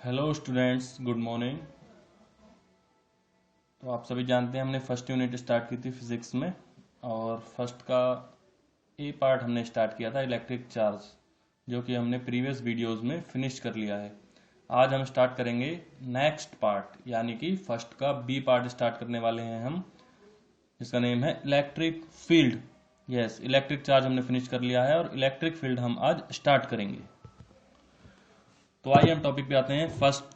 Hello students, good morning. तो आप सभी जानते हैं हमने फर्स्ट यूनिट स्टार्ट की थी फिजिक्स में, और फर्स्ट का ए पार्ट हमने स्टार्ट किया था इलेक्ट्रिक चार्ज, जो कि हमने प्रीवियस वीडियोस में फिनिश कर लिया है। आज हम स्टार्ट करेंगे नेक्स्ट पार्ट, यानी कि फर्स्ट का बी पार्ट स्टार्ट करने वाले हैं हम, जिसका नेम है electric field. Yes, electric charge हमने फिनिश कर लिया है और इलेक्ट्रिक फील्ड हम आज स्टार्ट करेंगे। तो आइए हम टॉपिक पे आते हैं। फर्स्ट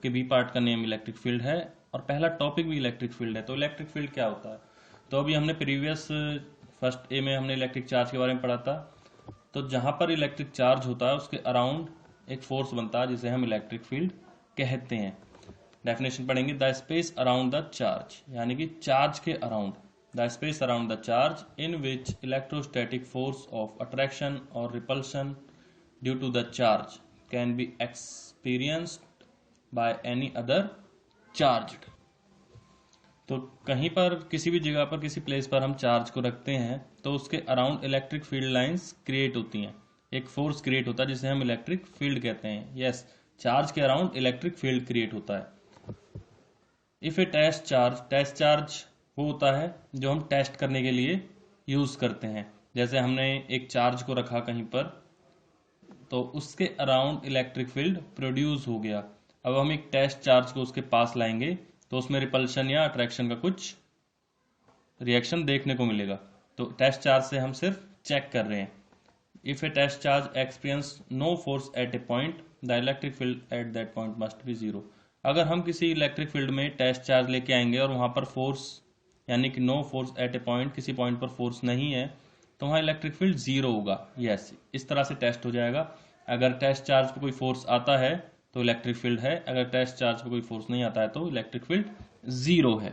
के बी पार्ट का नेम इलेक्ट्रिक फील्ड है और पहला टॉपिक भी इलेक्ट्रिक फील्ड है। तो इलेक्ट्रिक फील्ड क्या होता है? तो अभी हमने प्रीवियस फर्स्ट ए में हमने इलेक्ट्रिक चार्ज के बारे में पढ़ा था। तो जहां पर इलेक्ट्रिक चार्ज होता है उसके अराउंड एक फोर्स बनता है जिसे हम इलेक्ट्रिक फील्ड कहते हैं। डेफिनेशन पढ़ेंगे, the space around the charge, यानी कि चार्ज के around, the space around the charge in which electrostatic force of attraction और repulsion due to the charge can be experienced by any other charged. तो कहीं पर किसी भी जगह पर किसी प्लेस पर हम चार्ज को रखते हैं तो उसके around electric field lines create होती हैं, एक फोर्स क्रिएट होता है जिसे हम इलेक्ट्रिक फील्ड कहते हैं। यस, चार्ज के अराउंड इलेक्ट्रिक फील्ड क्रिएट होता है। इफ ए टेस्ट चार्ज वो होता है जो हम टेस्ट करने के लिए यूज करते हैं। जैसे हमने एक चार्ज को रखा कहीं पर, तो उसके अराउंड इलेक्ट्रिक फील्ड प्रोड्यूस हो गया। अब हम एक टेस्ट चार्ज को उसके पास लाएंगे तो उसमें रिपल्शन या अट्रैक्शन का कुछ रिएक्शन देखने को मिलेगा। तो टेस्ट चार्ज से हम सिर्फ चेक कर रहे हैं। If a test charge experience no force at a point, the electric field at that point must be zero. अगर हम किसी इलेक्ट्रिक फील्ड में टेस्ट चार्ज लेके आएंगे और वहां पर फोर्स, यानी कि no force at a point, किसी पॉइंट पर फोर्स नहीं है, तो वहां इलेक्ट्रिक फील्ड जीरो होगा। यस, इस तरह से टेस्ट हो जाएगा। अगर टेस्ट चार्ज पर कोई फोर्स आता है तो इलेक्ट्रिक फील्ड है, अगर टेस्ट चार्ज पे कोई फोर्स नहीं आता है तो इलेक्ट्रिक फील्ड जीरो है।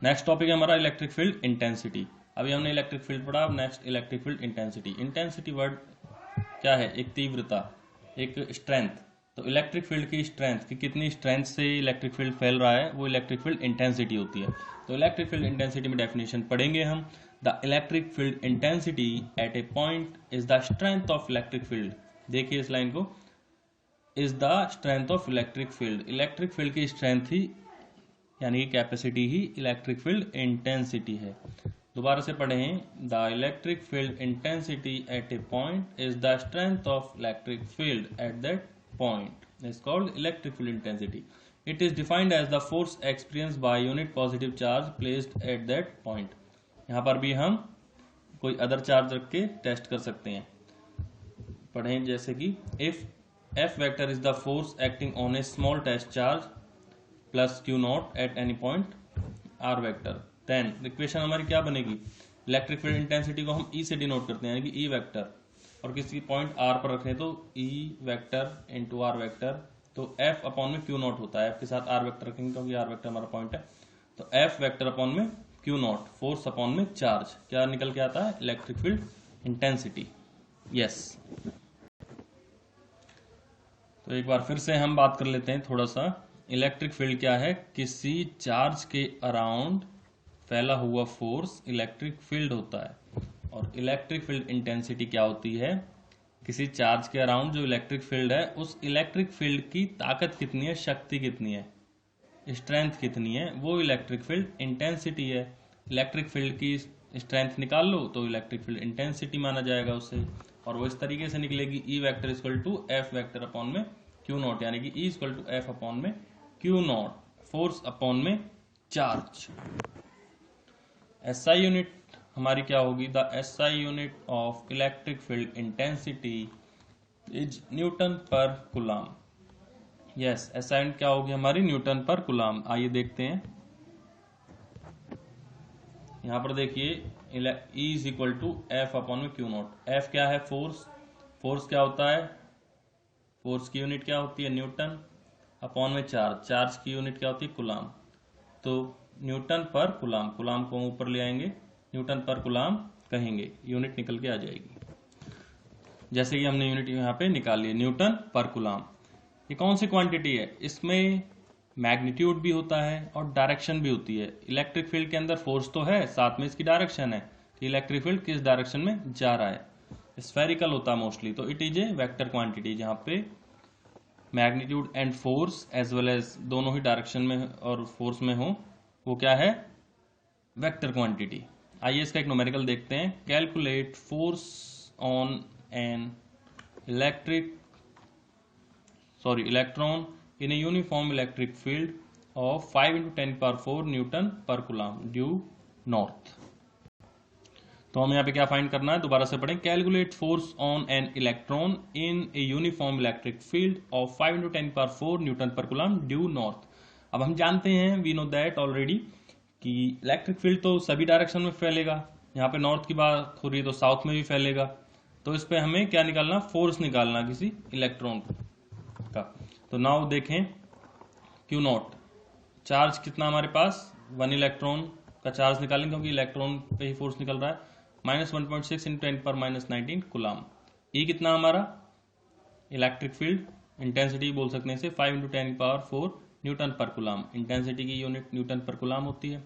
नेक्स्ट टॉपिक है हमारा इलेक्ट्रिक फील्ड इंटेंसिटी। अभी हमने इलेक्ट्रिक फील्ड पढ़ा, अब next electric field intensity. Intensity word क्या है? एक तीव्रता, एक स्ट्रेंथ। तो इलेक्ट्रिक फील्ड की स्ट्रेंथ, कि कितनी स्ट्रेंथ से इलेक्ट्रिक फील्ड फैल रहा है, वो इलेक्ट्रिक फील्ड इंटेंसिटी होती है। तो इलेक्ट्रिक फील्ड इंटेंसिटी में डेफिनेशन पढ़ेंगे हम, the electric field intensity eight a point is the strength of electric field. देखिए इस लाइन को, is the strength of electric field. Electric field की स्ट्रेंथ ही, यानी कि कैपेसिटी ही इलेक्ट्रिक फील्ड इंटेंसिटी है। दोबारा से पढ़ें, the electric field intensity eight a point is the strength of electric field at that point is called electric field intensity. It is defined as the force experience by unit positive charge placed at that point. यहां पर भी हम कोई other charge रख के test कर सकते हैं। पढ़ें जैसे कि, if F vector is the force acting on a small test charge plus Q naught at any point R vector, then equation हमारी क्या बनेगी? इलेक्ट्रिक फील्ड इंटेंसिटी को हम E से डिनोट करते हैं, यानी कि E वेक्टर, और किसी पॉइंट R पर रखें तो E vector into R vector, तो F अपॉन में Q नॉट होता है। F के साथ R वेक्टर रखेंगे क्योंकि R वेक्टर हमारा पॉइंट है, तो F वेक्टर अपॉन में Q नॉट, फोर्स अपॉन में चार्ज, क्या निकल के आता है? Electric field intensity. यस, तो एक बार फिर से हम बात कर लेते हैं थोड़ा सा। इलेक्ट्रिक फील्ड क्या है? किसी चार्ज के अराउंड फैला हुआ फोर्स इलेक्ट्रिक फील्ड होता है। और इलेक्ट्रिक फील्ड इंटेंसिटी क्या होती है? किसी चार्ज के अराउंड जो इलेक्ट्रिक फील्ड है, उस इलेक्ट्रिक फील्ड की ताकत कितनी है, शक्ति कितनी है, स्ट्रेंथ कितनी है, वो इलेक्ट्रिक फील्ड इंटेंसिटी है। इलेक्ट्रिक फील्ड की स्ट्रेंथ निकाल लो तो इलेक्ट्रिक फील्ड इंटेंसिटी माना जाएगा उसे, और वो इस तरीके से निकलेगी, E vector equal to F vector upon में Q नॉट, यानी कि E equal to F upon में Q नॉट, फोर्स अपॉन में चार्ज। SI यूनिट हमारी क्या होगी? The SI unit of electric field intensity is newton पर कूलम। यस, SI यूनिट क्या होगी हमारी? न्यूटन पर कूलम। आइए देखते हैं, यहां पर देखिए, E is equal to F upon में Q नॉट। F क्या है? फोर्स। फोर्स क्या होता है? फोर्स की यूनिट क्या होती है? न्यूटन, अपॉन में चार्ज। चार्ज की यूनिट क्या होती है? कूलम। तो न्यूटन पर कूलम, कूलम को ऊपर ले आएंगे, न्यूटन पर कूलम कहेंगे, यूनिट निकल के आ जाएगी। जैसे कि हमने यूनिट यहाँ पे निकाल ली, न्यूटन पर कूलम। ये कौन सी क्वांटिटी है? इसमें मैग्नीट्यूड भी होता है और डायरेक्शन भी होती है। इलेक्ट्रिक फील्ड के अंदर फोर्स तो है, साथ में इसकी डायरेक्शन है कि इलेक्ट्रिक फील्ड किस डायरेक्शन में जा रहा है। स्फेरिकल होता है मोस्टली, तो it is a vector quantity जहां पे magnitude and force as well as दोनों ही डायरेक्शन में और फोर्स में हो, वो क्या है, वेक्टर क्वांटिटी। आइए इसका एक न्यूमेरिकल देखते हैं। Calculate force on an electron in a uniform electric field of 5 × 10⁴ Newton पर कूलम ड्यू नॉर्थ। तो हम यहाँ पे क्या फाइंड करना है, दोबारा से पढ़ें। Calculate force on an electron in a uniform electric field of 5 × 10⁴ Newton पर कूलम ड्यू नॉर्थ। अब हम जानते हैं, वी नो दैट ऑलरेडी, कि इलेक्ट्रिक फील्ड तो सभी डायरेक्शन में फैलेगा। यहाँ पे नॉर्थ की बात हो रही है तो साउथ में भी फैलेगा। तो इस पे हमें क्या निकालना, फोर्स निकालना किसी इलेक्ट्रॉन का। तो नाउ देखें क्यू नॉट, चार्ज कितना हमारे पास, 1 इलेक्ट्रॉन का चार्ज निकालेंगे क्योंकि इलेक्ट्रॉन पे ही फोर्स निकल रहा है, -1.6 × 10⁻19 कूलम। ई कितना हमारा, इलेक्ट्रिक फील्ड इंटेंसिटी बोल सकते हैं इसे, 5 × 10⁴ न्यूटन पर कूलम। इंटेंसिटी की यूनिट न्यूटन पर कूलम होती है,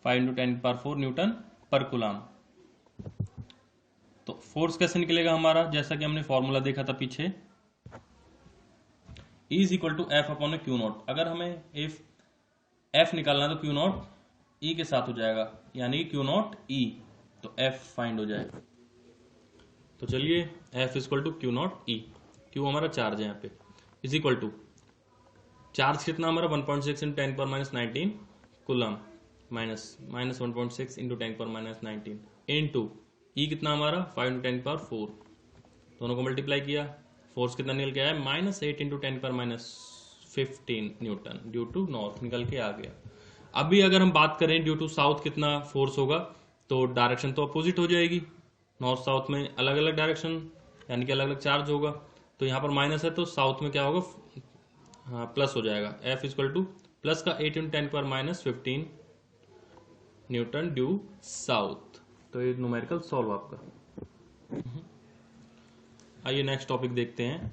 5 × 10⁴ न्यूटन पर कूलम। तो फोर्स कैसे निकलेगा हमारा, जैसा कि हमने फॉर्मूला देखा था पीछे, E = F/Q0। अगर हमें F निकालना है तो Q0 E के साथ हो जाएगा, यानी Q0 E, तो F फाइंड हो जाएगा। तो चलिए F = Q0 E, Q हमारा चार्ज है यहाँ पे, इज इक्वल टू चार्ज कितना हमारा 1.6 × 10⁻19 कूलम माइनस -1.6 × 10⁻19 इनटू E कितना हमारा 5 × 10⁴, दोनों को मल्टीप्लाई किया, फोर्स कितना निकल के आया, -8 × 10⁻15 न्यूटन ड्यू टू नॉर्थ निकल के आ गया। अभी अगर हम बात करें ड्यू टू साउथ कितना फोर्स होगा, तो डायरेक्शन तो अपोजिट हो जाएगी, नॉर्थ साउथ में अलग अलग डायरेक्शन, यानी कि अलग अलग चार्ज होगा। तो यहाँ पर माइनस है तो साउथ में क्या होगा, हाँ प्लस हो जाएगा। F = प्लस का 8 × 10⁻15 न्यूटन ड्यू साउथ। तो ये न्यूमेरिकल सॉल्व आपका। आइए नेक्स्ट टॉपिक देखते हैं,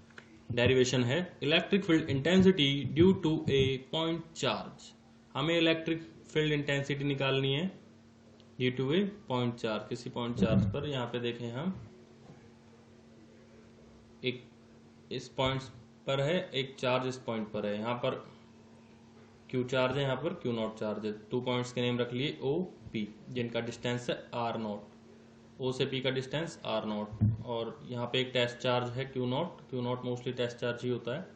डेरिवेशन है electric field intensity due to a point charge. हमें इलेक्ट्रिक फील्ड इंटेंसिटी निकालनी है due to a point charge, किसी पॉइंट चार्ज पर। यहाँ पे देखें हम, एक इस पॉइंट पर है, एक चार्ज इस पॉइंट पर है, यहाँ पर Q चार्ज है, यहाँ पर Q0 चार्ज है। 2 पॉइंट्स के नेम रख लिए O P, जिनका डिस्टेंस है R0, O से P का डिस्टेंस R0, और यहाँ पे एक टेस्ट चार्ज है Q0 मोस्टली टेस्ट चार्ज ही होता है,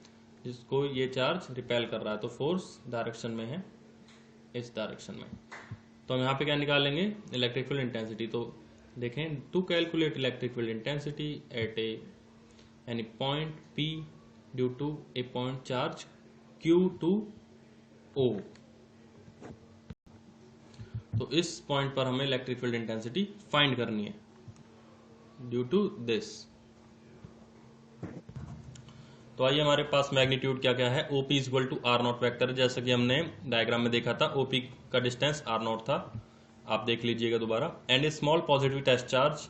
जिसको ये चार्ज रिपेल कर रहा है। तो फोर्स डायरेक्शन में है, इस डायरेक्शन में। तो हम यहाँ पे क्या निकालेंगे, इलेक्ट्रिक फील्ड इंटेंसिटी। तो देखें, to calculate electric field intensity at any point P due to a point charge Q to O। तो इस पॉइंट पर हमें इलेक्ट्रिक फील्ड इंटेंसिटी फाइंड करनी है ड्यू टू दिस। तो आइए हमारे पास मैग्नीट्यूड क्या क्या है, OP = R0 वेक्टर, जैसा कि हमने डायग्राम में देखा था। OP का डिस्टेंस R0 था, आप देख लीजिएगा दोबारा। And a small positive test charge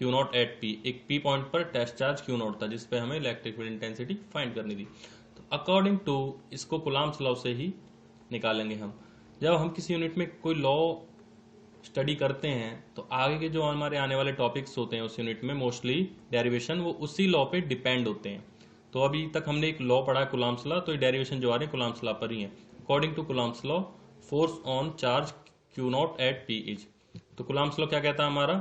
Q0 at P, एक P पॉइंट पर टेस्ट चार्ज Q0 था, जिसपे हमें इलेक्ट्रिक फील्ड इंटेंसिटी फाइंड करनी थी। तो अकॉर्डिंग टू इसको कूलम्ब्स लॉ से ही निकालेंगे हम। जब हम किसी यूनिट में कोई लॉ स्टडी करते हैं तो आगे के जो हमारे आने वाले टॉपिक्स होते हैं उस यूनिट में, मोस्टली डेरिवेशन, वो उसी लॉ पे डिपेंड होते हैं। तो अभी तक हमने एक लॉ पढ़ा है कूलम्ब्स लॉ, तो ये डेरिवेशन जो आ रहे हैं कूलम्ब्स लॉ पर ही है। According to Coulomb's law, force on charge Q0 at P is. तो कूलम्ब्स लॉ क्या कहता है हमारा,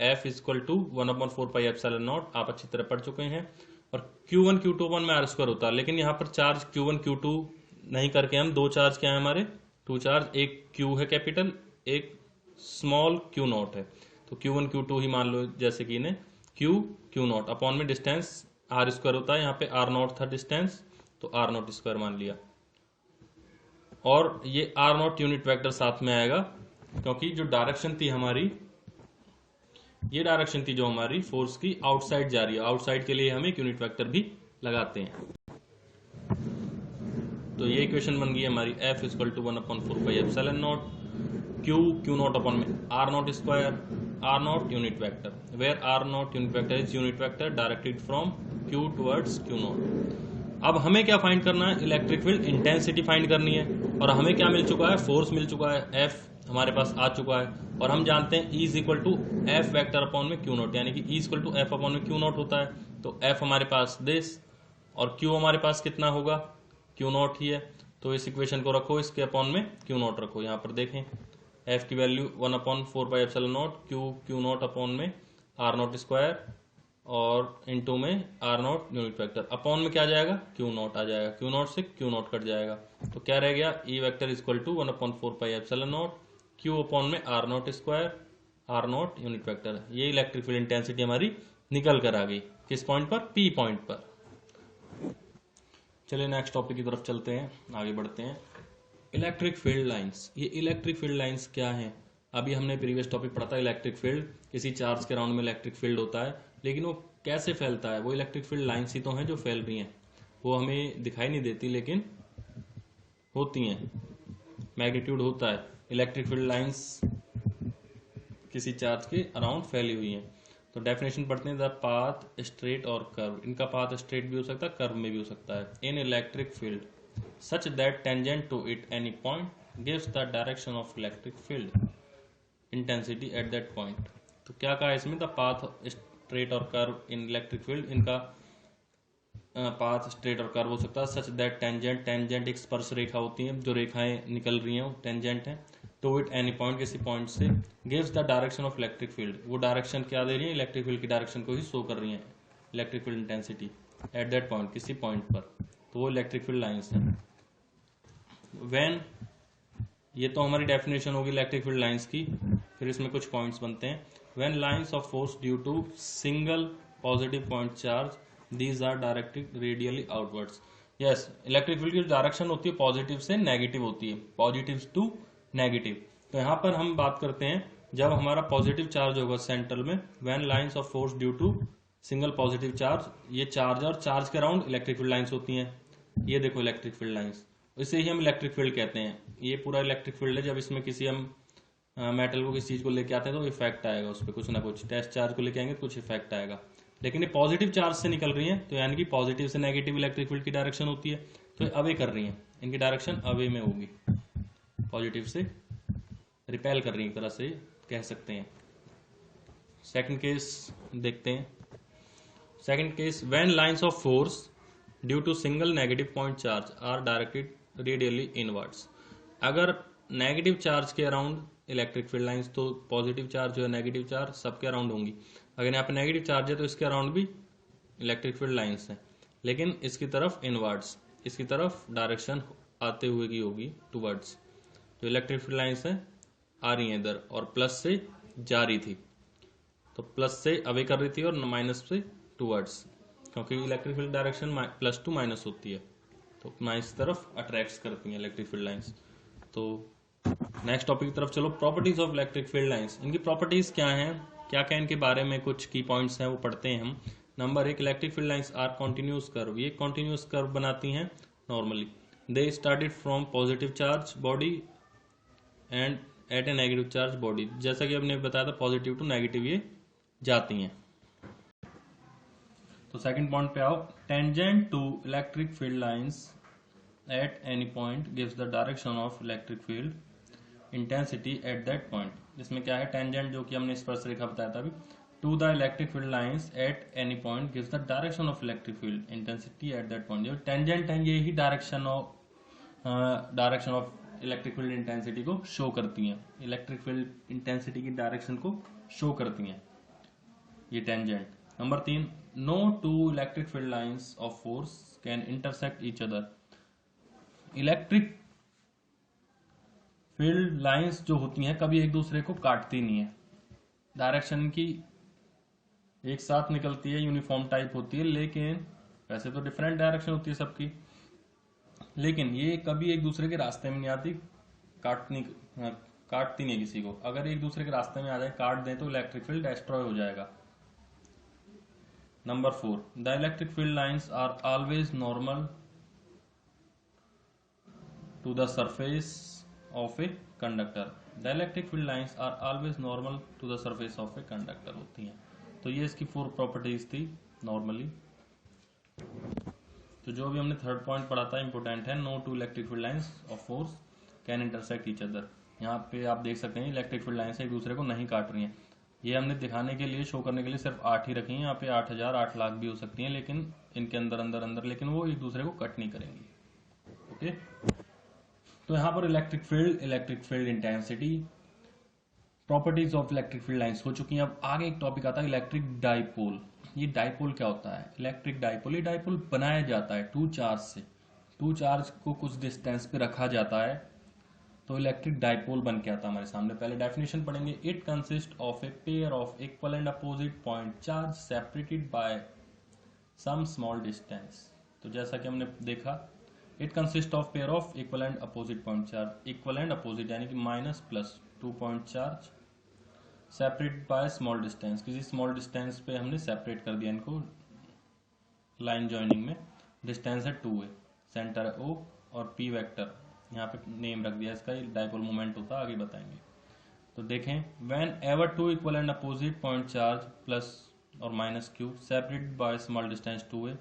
F = 1/4πε0, आप अच्छी तरह पढ़ चुके हैं। और Q1 Q2 में R² होता है, लेकिन यहाँ पर चार्ज Q1 Q2 नहीं करके हम दो चार्ज क्या है हमारे, 2 चार्ज, एक Q है कैपिटल, एक स्मॉल Q0 है। तो Q1 Q2 ही मान लो, जैसे कि इन्हें Q0 अपॉन में डिस्टेंस R² होता है, यहाँ पे R0 था डिस्टेंस, तो R0² मान लिया। और ये R0 यूनिट वेक्टर साथ में आएगा, क्योंकि जो डायरेक्शन थी हमारी, ये डायरेक्शन थी जो हमारी फोर्स की आउटसाइड जा रही है। आउटसाइड के लिए हम एक यूनिट वेक्टर भी लगाते हैं। तो ये इक्वेशन बन गई हमारी, F = 1/4πε0 Q0 अपॉन में R0², R0 unit vector, where R0 unit vector is unit vector directed from Q towards Q0। अब हमें क्या फाइंड करना है, इलेक्ट्रिक फील्ड इंटेंसिटी फाइंड करनी है। और हमें क्या मिल चुका है, फोर्स मिल चुका है F, हमारे पास आ चुका है और हम जानते हैं E is equal to F vector upon में क्यू नॉट, यानी कि E is equal to F upon में क्यू नॉट होता है। तो एफ हमारे पास दिस और क्यू हमारे पास कितना होगा, क्यू नॉट ही है। तो इस इक्वेशन को रखो, इसके अपॉन में क्यू नॉट रखो। यहाँ पर देखें एफ की वैल्यू 1/4πε0, क्यू नॉट अपॉन में आर नॉट स्क्वायर और इनटू में R naught unit vector, upon में क्या आ जाएगा, क्यू नॉट आ जाएगा, क्यू नॉट से क्यू नॉट कट जाएगा। तो क्या रह गया, E vector equal to 1/4πε0 Q upon में R naught square, R naught unit vector. ये इलेक्ट्रिक फील्ड इंटेंसिटी हमारी निकल कर आ गई। किस पॉइंट पर, पी पॉइंट पर। चलिए नेक्स्ट टॉपिक की तरफ चलते हैं, आगे बढ़ते हैं। Electric field lines. ये इलेक्ट्रिक फील्ड लाइंस क्या है, अभी हमने प्रीवियस टॉपिक पढ़ा था इलेक्ट्रिक फील्ड, किसी चार्ज के अराउंड में इलेक्ट्रिक फील्ड होता है, लेकिन वो कैसे फैलता है, वो इलेक्ट्रिक फील्ड लाइंस ही तो हैं जो फैल रही हैं, वो हमें दिखाई नहीं देती लेकिन होती हैं, मैग्नीट्यूड होता है। इलेक्ट्रिक फील्ड लाइंस किसी चार्ज के अराउंड फैली हुई हैं। तो डेफिनेशन पढ़ते हैं, द पाथ स्ट्रेट और कर्व। इनका पाथ स्ट्रेट भी हो सकता है, कर्व में भी हो सकता है। इन electric field such that tangent to it any point gives the direction of electric field intensity at that point। तो क्या कहा इसमें, द पाथ स्ट्रेट और कर्व इन इलेक्ट्रिक फील्ड, इनका पाथ स्ट्रेट और कर्व हो सकता है। सच दैट टेंजेंट, टेंजेंट एक स्पर्श रेखा होती है, जो रेखाएं निकल रही हैं वो टेंजेंट है। टू इट एनी पॉइंट, किसी पॉइंट से, gives the direction of electric field, वो डायरेक्शन क्या दे रही है, इलेक्ट्रिक फील्ड की डायरेक्शन को ही शो कर रही है, electric field intensity at that point, किसी पॉइंट पर। तो वो इलेक्ट्रिक फील्ड लाइंस है। व्हेन, ये तो हमारी डेफिनेशन होगी इलेक्ट्रिक फील्ड लाइंस की। फिर इसमें कुछ पॉइंट्स बनते हैं। When lines of force due to single positive point charge, these are directed radially outwards. Yes, electric field की डायरेक्शन होती है पॉजिटिव से नेगेटिव होती है, पॉजिटिव टू नेगेटिव। तो यहाँ पर हम बात करते हैं जब हमारा पॉजिटिव चार्ज होगा सेंटर में, when lines of force due to single positive charge, ये चार्ज और चार्ज के अराउंड इलेक्ट्रिक फील्ड लाइंस होती हैं। ये देखो इलेक्ट्रिक फील्ड लाइंस, इसे ही हम इलेक्ट्रिक फील्ड कहते हैं। ये पूरा इलेक्ट्रिक फील्ड है। जब इसमें किसी हम मेटल को किसी चीज को लेके आते हैं तो इफेक्ट आएगा उस पर, कुछ ना कुछ टेस्ट चार्ज को लेके आएंगे तो कुछ इफेक्ट आएगा। लेकिन ये पॉजिटिव चार्ज से निकल रही है, तो यानी कि पॉजिटिव से नेगेटिव इलेक्ट्रिक फील्ड की डायरेक्शन होती है। तो अवे कर रही है, इनकी डायरेक्शन अवे में होगी, पॉजिटिव से रिपेल कर रही है, एक तरह से कह सकते हैं। सेकंड केस देखते हैं। Second case, when lines of force due to single negative point charge are directed radially inwards. अगर नेगेटिव चार्ज के अराउंड इलेक्ट्रिक फील्ड लाइंस, तो पॉजिटिव चार्ज जो है नेगेटिव चार्ज सबके अराउंड होंगी। अगर यहाँ पे नेगेटिव चार्ज है तो इसके अराउंड भी इलेक्ट्रिक फील्ड लाइंस है, लेकिन इसकी तरफ इनवर्ड्स, इसकी तरफ डायरेक्शन आते हुए की होगी टूवर्ड्स। तो इलेक्ट्रिक फील्ड लाइंस है आ रही है इधर और प्लस से जा रही थी, तो प्लस से अवे कर रही थी और माइनस से टूवर्ड्स, क्योंकि electric field direction plus two minus होती है, तो माइनस तरफ अट्रैक्ट करती हैं इलेक्ट्रिक फील्ड लाइंस। तो नेक्स्ट टॉपिक की तरफ चलो, properties of electric field lines. इनकी प्रॉपर्टीज क्या हैं, क्या क्या इनके बारे में कुछ की पॉइंट्स हैं वो पढ़ते हैं हम। Number 1, electric field lines are continuous curve. ये कॉन्टिन्यूस कर्व बनाती हैं normally. They started from positive charge body end at a negative charge body. जैसा कि हमने बताया था पॉजिटिव टू नेगेटिव ये जाती हैं। तो सेकंड पॉइंट पे आओ, tangent to electric field lines at any point gives the direction of electric field intensity at that point. इसमें क्या है, टेंजेंट जो कि हमने स्पर्श रेखा बताया था अभी, to the electric field lines at any point gives the direction of electric field intensity at that point. जो टेंजेंट है ये ही direction of electric field intensity को शो करती हैं, इलेक्ट्रिक फील्ड इंटेंसिटी की डायरेक्शन को शो करती हैं ये tangent. Number 3, no two electric field lines of force can intersect each other. Electric field lines जो होती हैं कभी एक दूसरे को काटती नहीं है, डायरेक्शन की एक साथ निकलती है, यूनिफॉर्म टाइप होती है, लेकिन वैसे तो डिफरेंट डायरेक्शन होती है सबकी, लेकिन ये कभी एक दूसरे के रास्ते में नहीं आती, काटती नहीं किसी को। अगर एक दूसरे के रास्ते में आ जाए, काट दें, तो इलेक्ट्रिक फील्ड डिस्ट्रॉय हो जाएगा। Number 4, the electric field lines are always normal to the surface of a conductor. The electric field lines are always normal to the surface of a conductor होती हैं। तो ये इसकी 4 प्रॉपर्टीज थी normally. तो जो भी हमने थर्ड पॉइंट पढ़ा था इंपोर्टेंट है, no two electric field lines of force can intersect each other. यहाँ पे आप देख सकते हैं इलेक्ट्रिक फील्ड लाइन से एक दूसरे को नहीं काट रही हैं। ये हमने दिखाने के लिए, शो करने के लिए सिर्फ 8 ही रखी हैं। यहाँ पे 8000 8 लाख भी हो सकती हैं, लेकिन इनके अंदर अंदर अंदर, लेकिन वो एक दूसरे को कट नहीं करेंगी। ओके, तो यहाँ पर electric field intensity, properties of electric field lines हो चुकी हैं। अब आगे एक टॉपिक आता है इलेक्ट्रिक डाइपोल। ये डाइपोल क्या होता है? इलेक्ट्रिक डाइपोल, ये डाइपोल बनाया जाता है टू चार्ज से। टू चार्ज को कुछ डिस्टेंस पे रखा जाता है तो इलेक्ट्रिक डाइपोल बन के आता है हमारे सामने। पहले डेफिनेशन पढ़ेंगे। It consist of a pair of equal and opposite point charge separated by some small distance. तो जैसा कि हमने देखा, it consist of pair of equal and opposite point charge, equal and opposite यानी कि minus plus 2 point charge separate by small distance, किसी small distance पे हमने सेपरेट कर दिया इनको लाइन जॉइनिंग में। डिस्टेंस है 2a, सेंटर है O और P वेक्टर यहाँ पे नेम रख दिया इसका, डाइपोल मोमेंट होता है, आगे बताएंगे। तो देखें, whenever two equal and opposite point charge plus और minus q separated by small distance 2a,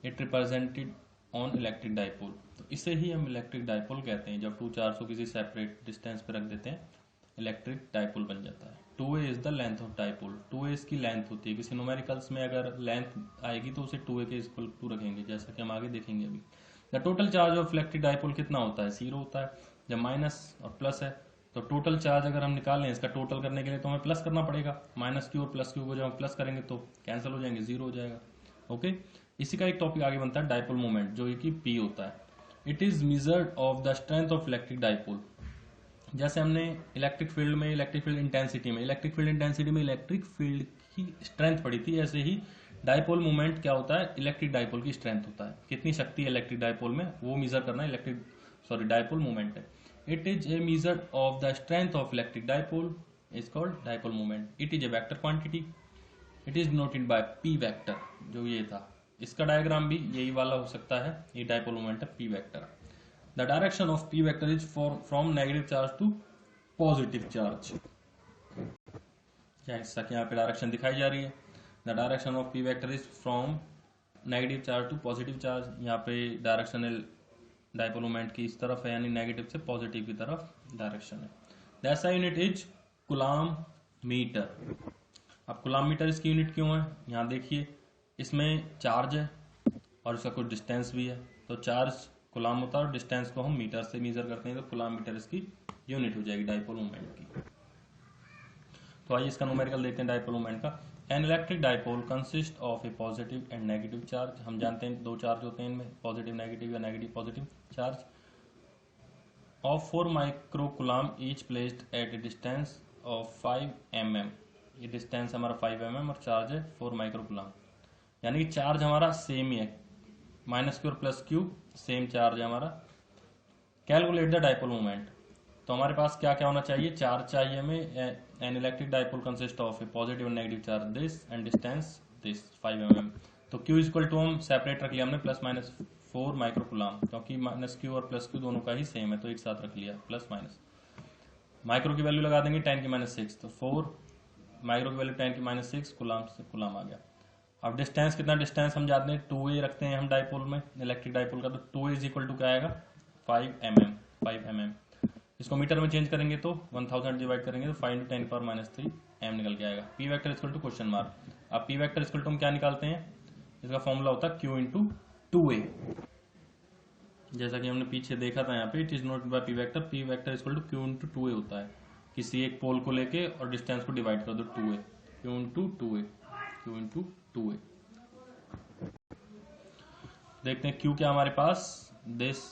it represented on electric dipole. तो इसे ही हम इलेक्ट्रिक डाइपोल कहते हैं। जब टू चार्ज को किसी सेपरेट डिस्टेंस पे रख देते हैं, इलेक्ट्रिक डाइपोल बन जाता है। 2a is the length of dipole. 2a इसकी लेंथ होती है। किसी न्यूमेरिकल्स में अगर लेंथ आएगी तो उसे 2a के इक्वल टू रखेंगे, जैसा कि हम आगे देखेंगे अभी। The total charge of electric dipole कितना होता है? 0 होता है। जब माइनस और प्लस है तो टोटल चार्ज अगर हम निकाल लें, इसका टोटल करने के लिए तो हमें प्लस करना पड़ेगा। माइनस क्यू और प्लस क्यू को जब हम प्लस करेंगे तो कैंसिल हो जाएंगे, 0 हो जाएगा। ओके, इसी का एक टॉपिक आगे बनता है डाइपोल मोमेंट, जो कि P होता है। It is measured of the strength of electric dipole. जैसे हमने इलेक्ट्रिक फील्ड में, इलेक्ट्रिक फील्ड इंटेंसिटी में इलेक्ट्रिक फील्ड की स्ट्रेंथ पढ़ी थी, ऐसे ही डाइपोल मोमेंट क्या होता है? इलेक्ट्रिक डाइपोल की स्ट्रेंथ होता है। कितनी शक्ति है इलेक्ट्रिक डाइपोल में, वो मेजर करना डाइपोल मोमेंट है। It is A measure of the strength of electric dipole is called dipole moment. It is a vector quantity. It is denoted by P vector, जो ये था। इसका डायग्राम भी यही वाला हो सकता है। ये डाइपोल मोमेंट है P vector. The direction of P vector is from negative charge to positive charge। जैसा कि यहाँ पे डायरेक्शन दिखाई जा रही है, The direction of P vector is from negative charge to positive charge। यहाँ पे डायरेक्शन डाइपोल मोमेंट की इस तरफ है, यानी नेगेटिव से पॉजिटिव की तरफ डायरेक्शन है। The SI unit is coulomb metre. अब कूलम मीटर इसकी यूनिट क्यों है? यहाँ देखिए, इसमें चार्ज है और इसका कुछ डिस्टेंस भी है। तो चार्ज कूलम होता है और डिस्टेंस को हम मीटर से मेजर करते हैं, तो कूलम मीटर इसकी यूनिट हो जाएगी डाइपोल मोमेंट की। तो आइए इसका न्यूमेरिकल देखते हैं डाइपोल मोमेंट का। An electric dipole consist of A positive and negative charge. हम जानते हैं 2 चार्ज होते हैं इनमें, पॉजिटिव नेगेटिव या negative positive charge, of 4 micro coulomb each placed at A distance of 5 mm। ये डिस्टेंस हमारा 5 mm और चार्ज है 4 माइक्रो कूलम, यानी चार्ज हमारा सेम ही है, माइनस क्यू और प्लस क्यू सेम चार्ज है हमारा। Calculate the dipole moment. तो हमारे पास क्या क्या होना चाहिए? चार्ज चाहिए हमें। An electric dipole consist of A positive and negative charge this and distance this 5 mm। तो क्यू इक्वल टू हम सेपरेट रख लिया हमने प्लस माइनस 4 माइक्रो कूलम, क्योंकि माइनस क्यू और प्लस क्यू दोनों का ही सेम है तो एक साथ रख लिया, प्लस माइनस। माइक्रो की वैल्यू लगा देंगे 10⁻⁶, तो 4 माइक्रो की वैल्यू 10⁻⁶, कूलम से कूलम आ गया। अब डिस्टेंस कितना? डिस्टेंस हम जानते हैं 2a रखते हैं हम डाइपोल में, इलेक्ट्रिक डाइपोल का। तो 2a इज इक्वल टू क्या आएगा? 5 mm। इसको मीटर में चेंज करेंगे तो 1000 डिवाइड करेंगे तो 5 × 10⁻³ m निकल के आएगा। P vector equal to question mark. अब P वेक्टर इक्वल टू हम क्या निकालते हैं? इसका फॉर्मूला होता है Q × 2a। जैसा कि हमने पीछे देखा था यहाँ पे, it is note by P vector. P vector equal to Q × 2a होता है। किसी एक पोल को लेके और डिस्टेंस को डिवाइड कर दो 2a, Q × 2a। देखते हैं Q क्या हमारे पास, दिस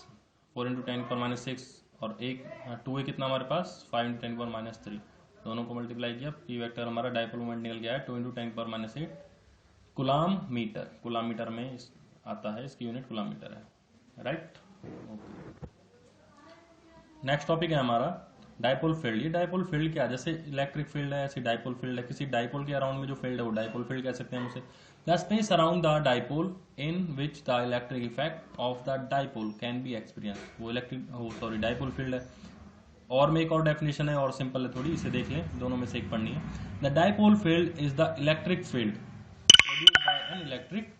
4 × 10⁻⁶, और एक 2a कितना हमारे पास 5 × 10⁻3, दोनों को मल्टीप्लाई किया। P वेक्टर हमारा डाइपोल मोमेंट निकल गया है 2 × 10⁻8 कूलम मीटर। कूलम मीटर में आता है, इसकी यूनिट कूलम मीटर है, राइट। नेक्स्ट टॉपिक है हमारा डाइपोल फील्ड। ये डाइपोल फील्ड क्या है? जैसे इलेक्ट्रिक फील्ड है ऐसी डाइपोल फील्ड है। किसी डाइपोल के अराउंड में जो फील्ड है वो डाइपोल फील्ड कह सकते हैं हम उसे। The space around the dipole in which the electric effect of the dipole can be experience, वो डाइपोल फील्ड है। और में एक और डेफिनेशन है और सिंपल है थोड़ी, इसे देख लें, दोनों में से एक पढ़नी है। The dipole field is the electric field produced by an electric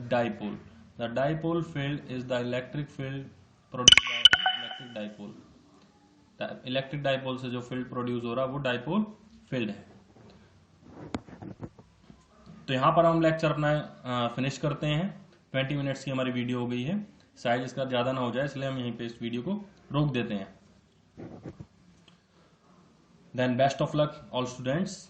dipole. The dipole field is the electric field produced by an electric dipole. Electric dipole से जो फील्ड प्रोड्यूस हो रहा है वो डाइपोल फील्ड है। तो यहाँ पर हम लेक्चर अपना फिनिश करते हैं। 20 मिनट्स की हमारी वीडियो हो गई है, शायद इसका ज़्यादा ना हो जाए, इसलिए हम यहीं पे इस वीडियो को रोक देते हैं। Then best of luck all students.